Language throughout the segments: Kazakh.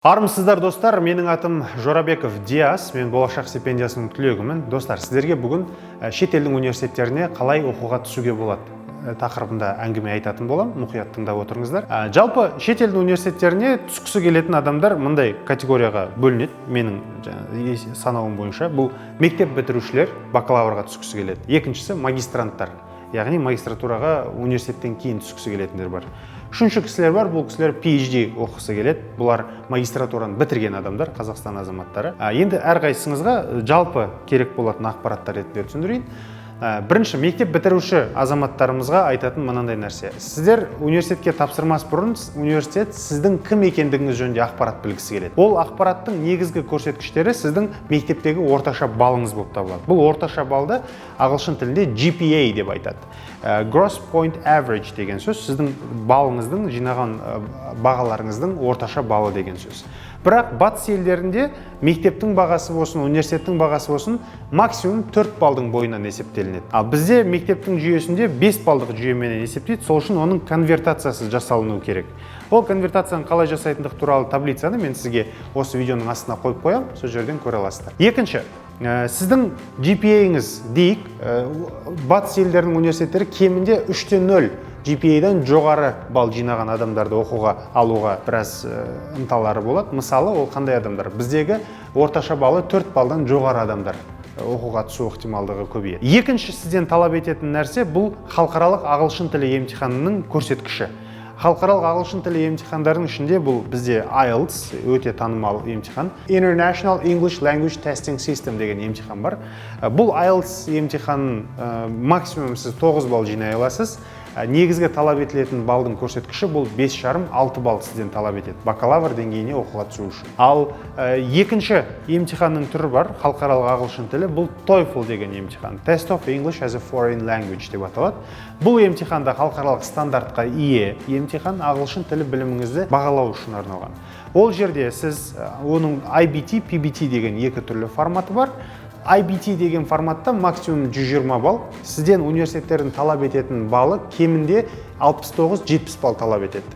Армысыздар достар, менің атым Жорабеков Диас, мен болашақ стипендиясының түлегімін. Достар, сіздерге бүгін шетелдің университеттеріне қалай оқуға түсуге болады тақырыбында әңгіме айтатын болам, мұқият тыңдап отырыңыздар. Жалпы шетелдің университеттеріне түскісі келетін адамдар мындай категорияға бөлінеді. Менің санауым бойынша бұл мектеп бітірушілер бакалаврға түскісі келеді. Екіншісі магистранттар, яғни магистратураға университеттен кейін түскісі келетіндер бар. Үшінші кісілер бар, бұл кісілер PhD оқысы келеді. Бұлар магистратураны бітірген адамдар, Қазақстан азаматтары. Енді әрқайсыңызға жалпы керек болатын ақпараттар ретінде түсіндірейін. Бірінші, мектеп бітіруші азаматтарымызға айтатын мынандай нәрсе. Сіздер университетке тапсырмас бұрын университет сіздің кім екендігіңіз жөнінде ақпарат білгісі келеді. Ол ақпараттың негізгі көрсеткіштері сіздің мектептегі орташа балыңыз болып табылады. Бұл орташа балды ағылшын тілінде GPA деп айтады. Gross Point Average деген сөз сіздің балыңыздың, жинаған бағаларыңыздың орташа балы деген сөз. Бірақ батыс елдерінде мектептің бағасы болсын, университеттің бағасы болсын, максимум 4 балдың бойынан есептелінеді. Ал бізде мектептің жүйесінде 5 балдық жүйемен есептейді, сол үшін оның конвертациясы жасалынуы керек. Ол конвертацияны қалай жасайтындық туралы таблицаны мен сізге осы видеоның астына қойып қоям, сол жерден көре аласыздар. Екінші, сіздің GPA-іңіз дейік, батыс елдерінің университеттері кемінде 3-0 GPA-дан жоғары балл жинаған адамдарды оқуға алуға біраз ынталары болады. Мысалы, ол қандай адамдар? Біздегі орташа баллы 4 баллдан жоғары адамдар оқуға түсу ықтималдығы көбейеді. Екінші сізден талап ететін нәрсе бұл халықаралық ағылшын тілі емтиханының көрсеткіші. Халықаралық ағылшын тілі емтихандарының ішінде бұл бізде IELTS өте танымал емтихан. International English Language Testing System деген емтихан бар. Бұл IELTS емтиханын максимум сіз 9 балл жинай аласыз. Негізгі талап етілетін балдың көрсеткіші бұл 5,5-6 балл сізден талап етеді. Бакалавр деңгейіне оқуға түсу үшін. Ал екінші емтиханның түрі бар, халықаралық ағылшын тілі, бұл TOEFL деген емтихан. Test of English as a Foreign Language деп аталады. Бұл емтиханда халықаралық стандартқа ие емтихан, ағылшын тілі біліміңізді бағалау үшін арналған. Ол жерде сіз оның IBT, PBT деген екі түрлі форматы бар. IBT деген форматта максимум 120 балл, сізден университеттердің талап ететін балы кемінде 69-70 балл талап етеді.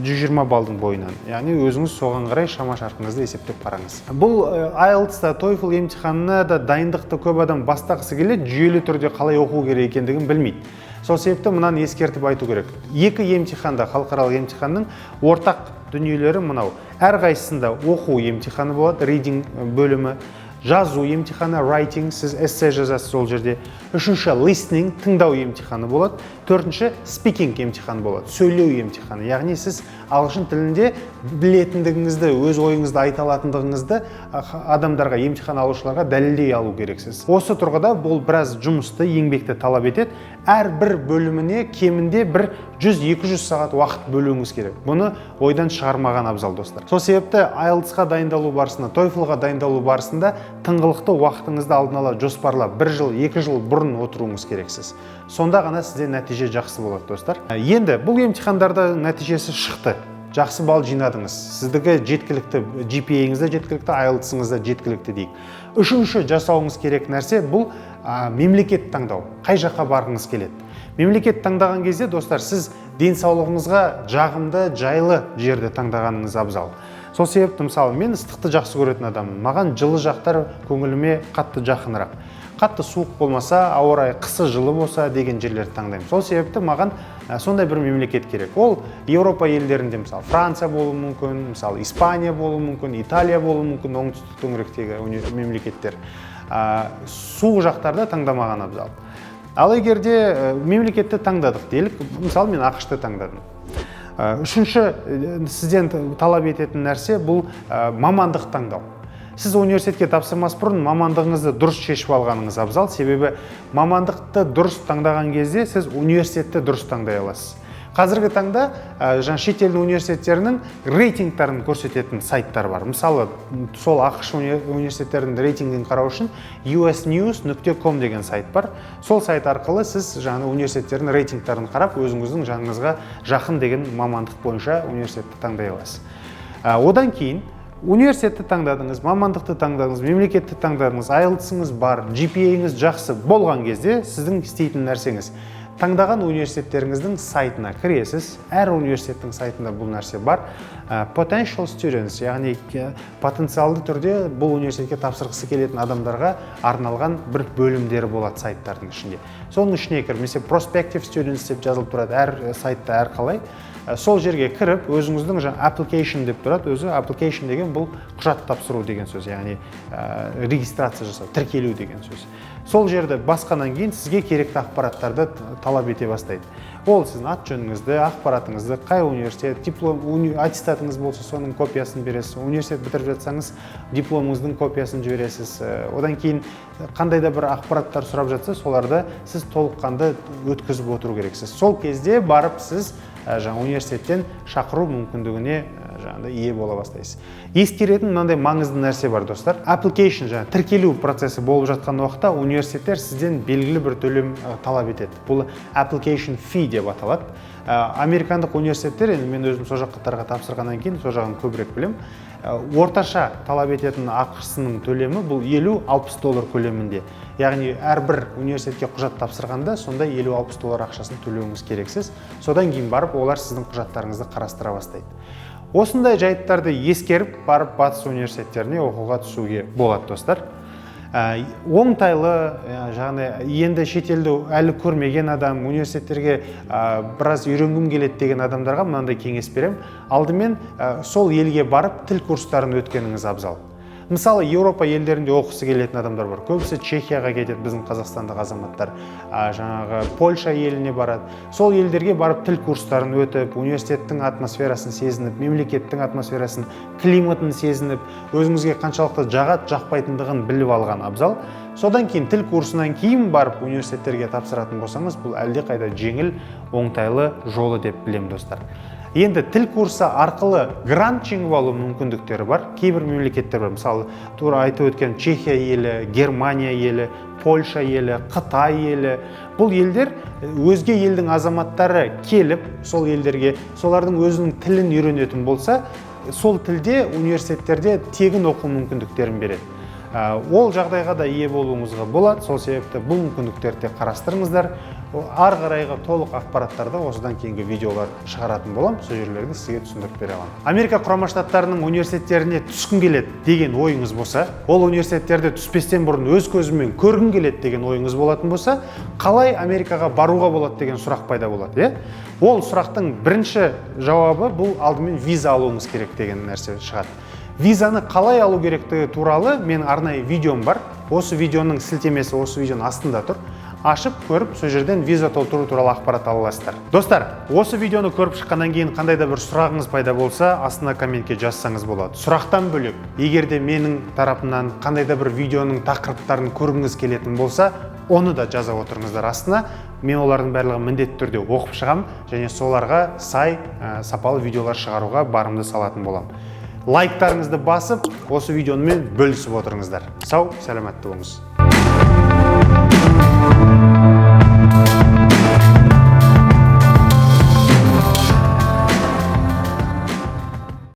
120 балдың бойынан. Яғни өзіңіз соған қарай шама-шарқыңызды есептеп қараңыз. Бұл IELTS-та, TOEFL емтиханына да дайындықты көп адам бастағысы келеді, жүйелі түрде қалай оқу керек екендігін білмейді. Сол себепті мынаны ескертіп айту керек. Екі емтиханда, халықаралық емтиханның ортақ дүниелері мынау. Әрқайсысында оқу емтиханы болады, reading бөлімі. Жазу емтиханы, writing, сіз эссе жазасыз ол жерде. Үшінші, listening, тыңдау емтиханы болады. Төртінші, speaking емтиханы болады, сөйлеу емтиханы. Яғни сіз ағылшын тілінде білетіндігіңізді, өз ойыңызды айта алатындығыңызды адамдарға, емтихан алушыларға дәлелдей алу керексіз. Осы тұрғыда бұл біраз жұмысты, еңбекті талап етеді. Әрбір бөліміне кемінде 100-200 сағат уақыт бөлуіңіз керек. Бұны ойдан шығармаған абзал достар. Сол себепті IELTS-ға дайындалу барысында, TOEFL-ға дайындалу барысында тыңғылықты уақытыңызды алдын ала жоспарлап 1 жыл, 2 жыл бұрын отыруыңыз керексіз. Сонда ғана сізде нәтиже жақсы болады достар. Енді бұл емтихандарда нәтижесі шықты. Жақсы балл жинадыңыз. Сіздігі жеткілікті, GPA-іңізді жеткілікті, IELTS-іңізді жеткілікті дейік. Үшінші жасауыңыз керек нәрсе бұл мемлекет таңдау. Қай жаққа барғыңыз келеді? Мемлекет таңдаған кезде достар, сіз денсаулығыңызға жағымды, жайлы жерді таңдағаныңыз абзал. Сол себепті мысалы мен ыстықты жақсы көретін адаммын. Маған жылы жақтар көңіліме қатты жақынырақ. Қатты суық болмаса, ауа райы қысы жылы болса деген жерлерді таңдаймын. Сол себепті маған сондай бір мемлекет керек. Ол Еуропа елдерінде мысалы Франция болуы мүмкін, мысалы Испания болуы мүмкін, Италия болуы мүмкін, оңтүстік төңіректегі мемлекеттер. Суық жақтарда таңдамаған абзал. Ал егерде мемлекетті таңдадық делік, мысалы мен ақш-ты таңдадым. Үшінші сізден талап ететін нәрсе бұл мамандық таңдау. Сіз университетке тапсырмас бұрын мамандығыңызды дұрыс шешіп алғаныңыз абзал, себебі мамандықты дұрыс таңдаған кезде сіз университетті дұрыс таңдай аласыз. Қазіргі таңда шетелдің университеттерінің рейтингтарын көрсететін сайттар бар. Мысалы, сол ақш университеттерінің рейтингін қарау үшін usnews.com деген сайт бар. Сол сайт арқылы сіз университеттердің рейтингтарын қарап, өзіңіздің жаныңызға жақын деген мамандық бойынша университетті таңдай аласыз. Одан кейін университетті таңдадыңыз, мамандықты таңдадыңыз, мемлекетті таңдадыңыз, IELTS-іңіз бар, GPA-іңіз жақсы болған кезде сіздің істейтін нәрсеңіз таңдаған университеттеріңіздің сайтына кіресіз. Әр университеттің сайтында бұл нәрсе бар. Potential students, яғни потенциалды түрде бұл университетке тапсырғысы келетін адамдарға арналған бір бөлімдері болады сайттардың ішінде. Соның ішіне кіріп, mesela prospective students деп жазылып тұрады әр сайтта әрқалай. Сол жерге кіріп, өзіңіздің application деп тұрады. Өзі application деген бұл құжат тапсыру деген сөз, яғни регистрация жасау, тіркелу деген сөз. Сол жерді басқаннан кейін сізге керекті ақпараттарды талап ете бастайды. Ол сіздің ат жөніңізді, ақпаратыңызды, қай университет, диплом, аттестатыңыз болса, соның копиясын бересіз. Университет бітіріп жатсаңыз, дипломыңыздың копиясын жібересіз. Одан кейін қандай да бір ақпараттар сұрап жатса, соларды сіз толыққанды өткізіп отыру керексіз. Сол кезде барып сіз университеттен шақыру мүмкіндігіне ие бола бастайсыз. Ескеретін мынандай маңызды нәрсе бар, достар. Application, тіркелу процесі болып жатқан уақытта университеттер сізден белгілі бір төлем талап етеді. Бұл application fee деп аталады. Американдық университеттер, енді мен өзім сол жақтарға тапсырғаннан кейін сол жағын көбірек білем. Орташа талап ететін ақысының төлемі бұл $50-60 көлемінде. Яғни әрбір университетке құжат тапсырғанда сонда $50-60 ақшасын төлеуіңіз керексіз. Содан кейін барып олар сіздің құжаттарыңызды қарастыра бастайды. Осындай жайттарды ескеріп барып батыс университеттеріне оқуға түсуге болады, достар. Оңтайлы, енді шетелді әлі көрмеген адам, университеттерге біраз үйренгім келеді деген адамдарға мынандай кеңес берем. Алдымен сол елге барып тіл курстарын өткеніңіз абзал. Мысалы, Еуропа елдерінде оқысы келетін адамдар бар. Көбісі Чехияға кетеді, біздің қазақстандық азаматтар. Польша еліне барады. Сол елдерге барып тіл курстарын өтіп, университеттің атмосферасын сезініп, мемлекеттің атмосферасын, климатын сезініп, өзіңізге қаншалықты жағат, жақпайтындығын біліп алған абзал. Содан кейін тіл курсынан кейін барып университеттерге тапсыратын болсаңыз, бұл әлде қайда жеңіл, оңтайлы жолы деп білем, достар. Енді тіл курсы арқылы грант жеңіп алу мүмкіндіктері бар. Кейбір мемлекеттер бар. Мысалы, тура айтып өткен Чехия елі, Германия елі, Польша елі, Қытай елі. Бұл елдер өзге елдің азаматтары келіп, сол елдерге солардың өзінің тілін үйренетін болса, сол тілде университеттерде тегін оқу мүмкіндіктерін береді. Ол жағдайға да ие болуыңызға болады. Сол себепті бұл мүмкіндіктерді қарастырыңыздар. Ары қарайғы толық ақпараттарды осыдан кейінгі видеолар шығаратын болам. Сол жерлерді сізге түсіндіріп бере аламын. Америка Құрама Штаттарының университеттеріне түскім келеді деген ойыңыз болса, ол университеттерде түспестен бұрын өз көзіммен көргім келеді деген ойыңыз болатын болса, қалай Америкаға баруға болады деген сұрақ пайда болады. Ол сұрақтың бірінші жауабы бұл алдымен виза алуыңыз керек деген нәрсе шығады. Визаны қалай алу керектігі туралы мен арнайы видеом бар. Осы видеоның сілтемесі осы видеоның астында тұр. Ашып көріп, сол жерден виза толтыру туралы ақпарат ала аласыздар. Достар, осы видеоны көріп шыққаннан кейін қандай да бір сұрағыңыз пайда болса, астына комментке жазсаңыз болады. Сұрақтан бөлек, егер де менің тарапымнан қандай да бір видеоның тақырыптарын көргіңіз келетін болса, оны да жаза отырыңыздар астына. Мен олардың барлығын міндетті түрде оқып шығам және соларға сай сапалы видеолар шығаруға барымды салатын болам. Лайктарыңызды басып, осы видеомен бөлісіп отырыңыздар. Сау, сәлематты болыңыз.